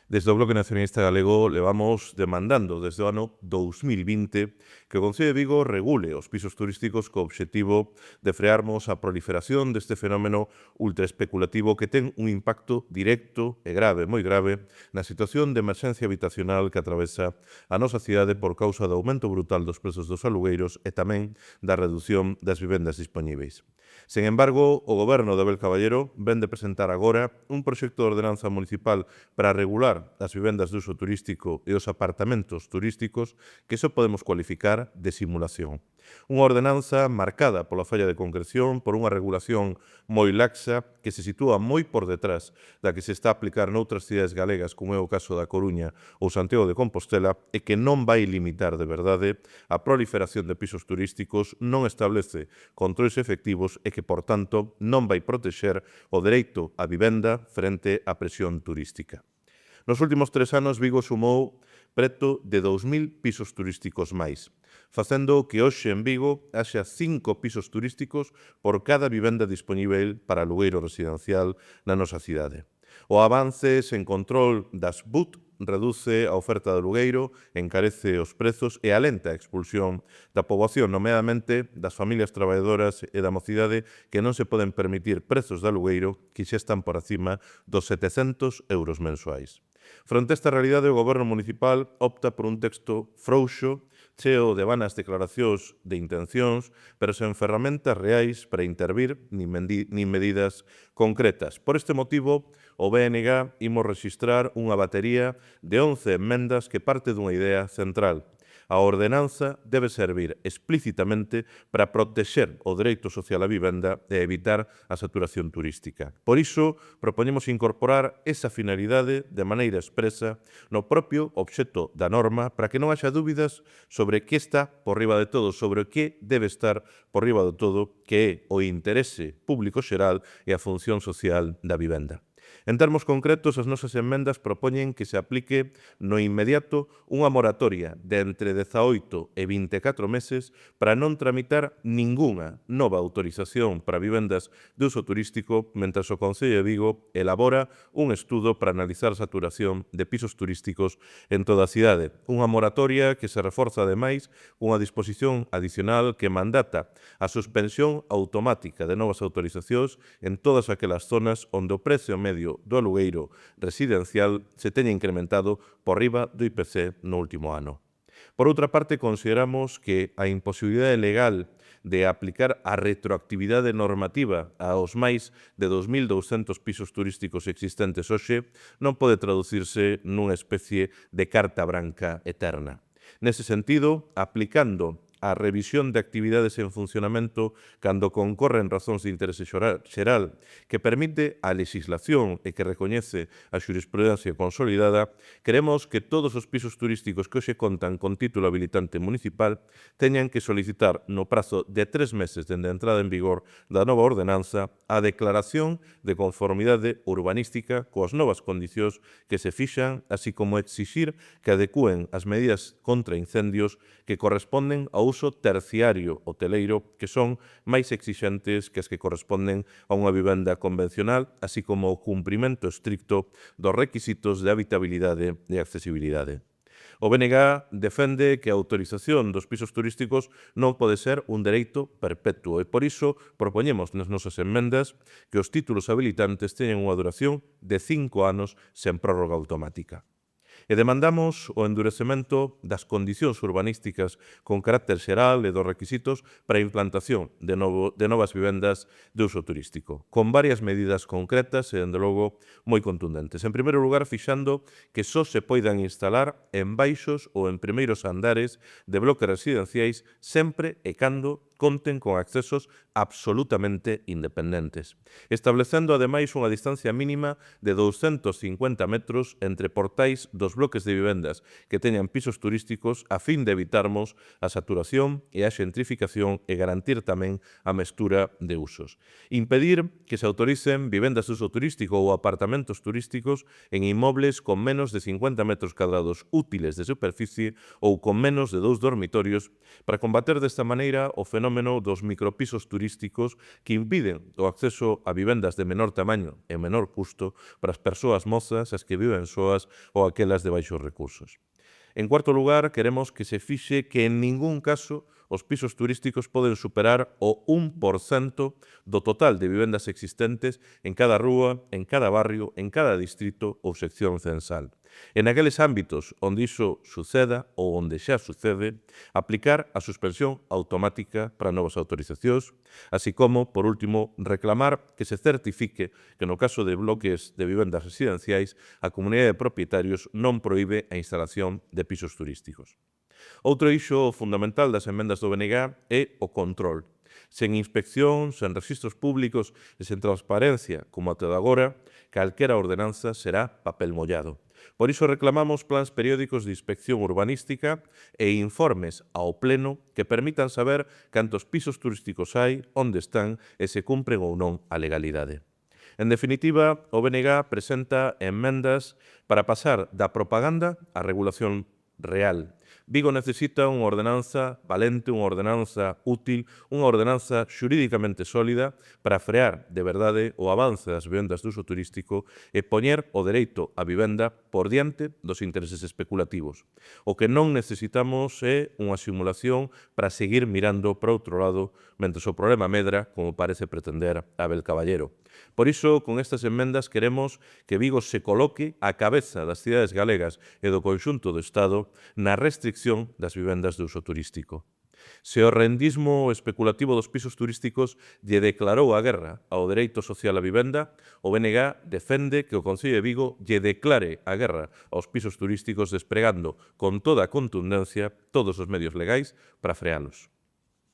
Desde o Bloque Nacionalista Galego levamos demandando desde o ano 2020 que o Concello de Vigo regule os pisos turísticos co obxectivo de frearmos a proliferación deste fenómeno ultraespeculativo que ten un impacto directo e grave, moi grave, na situación de emerxencia habitacional que atravesa a nosa cidade por causa do aumento brutal dos prezos dos alugueiros e tamén da reducción das vivendas dispoñíveis. Sen embargo, o Goberno de Abel Caballero ven de presentar agora un proxecto de ordenanza municipal para regular as vivendas de uso turístico e os apartamentos turísticos que só podemos cualificar de simulación. Unha ordenanza marcada pola falla de concreción, por unha regulación moi laxa que se sitúa moi por detrás da que se está a aplicar noutras cidades galegas, como é o caso da Coruña ou Santiago de Compostela, e que non vai limitar de verdade a proliferación de pisos turísticos, non establece controles efectivos e que, por tanto, non vai protexer o dereito á vivenda frente á presión turística. Nos últimos 3 anos, Vigo sumou preto de 2.000 pisos turísticos máis, facendo que hoxe en Vigo haxa 5 pisos turísticos por cada vivenda dispoñível para alugueiro residencial na nosa cidade. O avance sen control das BUT reduce a oferta de alugueiro, encarece os prezos e alenta a expulsión da poboación, nomeadamente das familias traballadoras e da mocidade que non se poden permitir prezos de alugueiro que xa están por acima dos 700 euros mensuais. Fronte a esta realidade, o Goberno municipal opta por un texto frouxo, cheo de vanas declaracións de intencións, pero sen ferramentas reais para intervir nin medidas concretas. Por este motivo, o BNG imos registrar unha batería de 11 enmendas que parte dunha idea central. A ordenanza debe servir explícitamente para protexer o dereito social á vivenda e evitar a saturación turística. Por iso, propoñemos incorporar esa finalidade de maneira expresa no propio obxecto da norma para que non haxa dúbidas sobre que está por riba de todo, sobre o que debe estar por riba de todo, que é o interese público xeral e a función social da vivenda. En termos concretos, as nosas enmendas propoñen que se aplique no inmediato unha moratoria de entre 18 e 24 meses para non tramitar ningunha nova autorización para vivendas de uso turístico mentras o Concello de Vigo elabora un estudo para analizar a saturación de pisos turísticos en toda a cidade. Unha moratoria que se reforza ademais cunha disposición adicional que mandata a suspensión automática de novas autorizacións en todas aquelas zonas onde o precio medio do alugueiro residencial se teña incrementado por riba do IPC no último ano. Por outra parte, consideramos que a imposibilidade legal de aplicar a retroactividade normativa aos máis de 2.200 pisos turísticos existentes hoxe non pode traducirse nunha especie de carta branca eterna. Nese sentido, aplicando a revisión de actividades en funcionamento cando concorren razóns de interese xeral que permite a legislación e que recoñece a xurisprudencia consolidada, queremos que todos os pisos turísticos que hoxe contan con título habilitante municipal teñan que solicitar no prazo de 3 meses dende a entrada en vigor da nova ordenanza a declaración de conformidade urbanística coas novas condicións que se fixan, así como exixir que adecúen as medidas contra incendios que corresponden ao uso terciario hoteleiro, que son máis exixentes que as que corresponden a unha vivenda convencional, así como o cumprimento estricto dos requisitos de habitabilidade e accesibilidade. O BNG defende que a autorización dos pisos turísticos non pode ser un dereito perpetuo e por iso propoñemos nas nosas enmendas que os títulos habilitantes teñan unha duración de 5 anos sen prórroga automática. E demandamos o endurecemento das condicións urbanísticas con carácter xeral e dos requisitos para a implantación de novas vivendas de uso turístico, con varias medidas concretas e, dende logo, moi contundentes. En primeiro lugar, fixando que só se poidan instalar en baixos ou en primeiros andares de bloques residenciais sempre e cando conten con accesos absolutamente independentes, establecendo ademais unha distancia mínima de 250 metros entre portais dos bloques de vivendas que teñan pisos turísticos a fin de evitarmos a saturación e a xentrificación e garantir tamén a mestura de usos. Impedir que se autoricen vivendas de uso turístico ou apartamentos turísticos en inmobles con menos de 50 metros cadrados útiles de superficie ou con menos de 2 dormitorios para combater desta maneira o fenómeno fenómeno dos micropisos turísticos que impiden o acceso a vivendas de menor tamaño e menor custo para as persoas mozas, as que viven soas ou aquelas de baixos recursos. En cuarto lugar, queremos que se fixe que en ningún caso os pisos turísticos poden superar o 1% do total de vivendas existentes en cada rúa, en cada barrio, en cada distrito ou sección censal. En aqueles ámbitos onde iso suceda ou onde xa sucede, aplicar a suspensión automática para novas autorizacións, así como, por último, reclamar que se certifique que no caso de bloques de vivendas residenciais, a comunidade de propietarios non proíbe a instalación de pisos turísticos. Outro eixo fundamental das emendas do BNG é o control. Sen inspección, sen registros públicos e sen transparencia, como até agora, calquera ordenanza será papel mollado. Por iso reclamamos plans periódicos de inspección urbanística e informes ao Pleno que permitan saber cantos pisos turísticos hai, onde están e se cumpren ou non a legalidade. En definitiva, o BNG presenta emendas para pasar da propaganda á regulación real. Vigo necesita unha ordenanza valente, unha ordenanza útil, unha ordenanza xurídicamente sólida para frear de verdade o avance das vivendas de uso turístico e poñer o dereito á vivenda por diante dos intereses especulativos. O que non necesitamos é unha simulación para seguir mirando para outro lado mentre o problema medra, como parece pretender Abel Caballero. Por iso, con estas emendas queremos que Vigo se coloque á cabeza das cidades galegas e do conxunto do Estado na restricción das vivendas de uso turístico. Se o rendismo especulativo dos pisos turísticos lle declarou a guerra ao dereito social á vivenda, o BNG defende que o Concello de Vigo lle declare a guerra aos pisos turísticos despregando con toda a contundencia todos os medios legais para frealos.